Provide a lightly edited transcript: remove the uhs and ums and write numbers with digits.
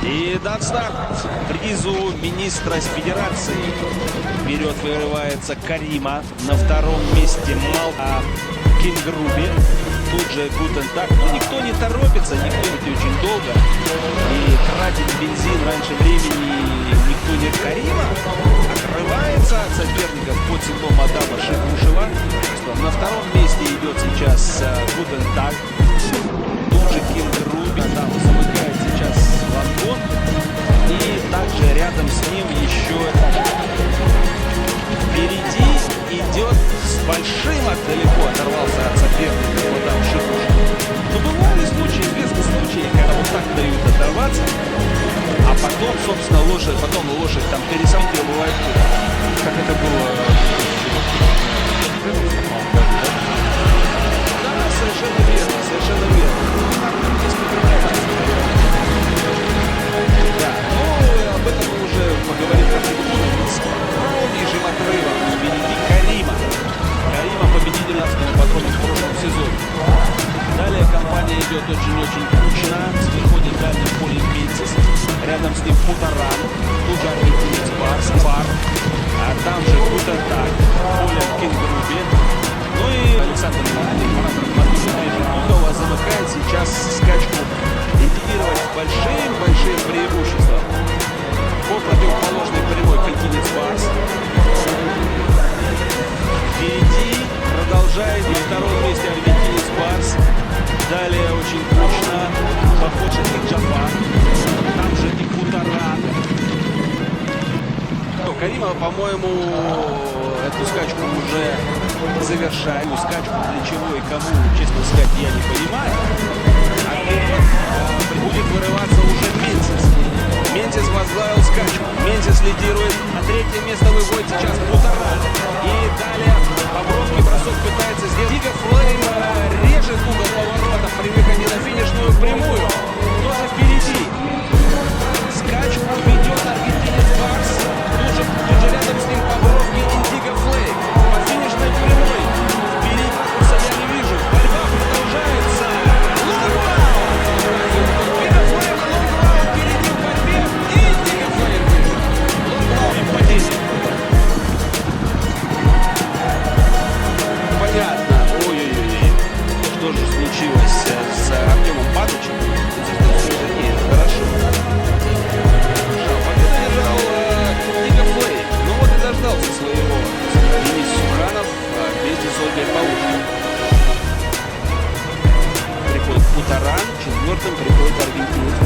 И датстарт призу министра с федерации. Вперед вырывается Карима. На втором месте Малта Кингруби. Тут же Гутентаг. Ну, никто не торопится, никто не очень долго. И тратит бензин раньше времени никто не. Карима отрывается от соперников под седлом Адама Шикушева. На втором месте идет сейчас Гутентаг. Тут же Кингруби. Адам замыкает сейчас Лондон. И также рядом с ним еще впереди идет с большим далеко оторвался от соперника Адам Шикушев. Но бывали случаи, известны случаи, когда вот так дают оторваться, а потом, собственно, лошадь там пересадки бывает. Как это было? Да, совершенно верно, совершенно верно. Да, ну, об этом мы уже поговорим по трибунам. С огромнейшим отрывом впереди Карима. Карима победитель ипподрома в прошлом сезоне. Далее компания идет очень-очень кучно. Выходит дальний поле Митцис. Рядом с ним Путаран. Тут же аргентинец Бар. А там же Гутентаг. Поле Кингруби. Ну и Александр Мартынов замыкает сейчас скачку. Лидировать большим преимуществом. По противоположной прямой континент Барс. Впереди продолжает на втором месте аргентинец Барс. Далее очень кучно похож на Джафар. Там же и Путаран. Карима, по-моему, эту скачку уже завершаем. Скачку для чего и кому, честно сказать, я не понимаю. А вперед будет вырываться уже Менсис. Менсис возглавил скачку. Менсис лидирует. На третье место выходит сейчас Путаран. И далее Бобровский бросок пытается сделать. Дига Флейм режет угол поворота при выходе на финишную прямую. Тоже впереди. Скачку ведет аргентинец Барс. Тут же рядом с ним Бобровский и Дига Флейм. По финишной прямой. Впереди курса я не вижу. Борьба продолжается. Дига Флейм, лонграунд впереди в борьбе. И Дига Флейм выжил. Лонграунд падение. Понятно. Ой-ой-ой. Что же случилось с Артемом Патычем? Нет, хорошо. Победу держал Дига Флейм. Ну вот и дождался своего. Денис Суханов вместе с Ольгой Паушкой. Приходит Путаран, четвертым приходит аргентинец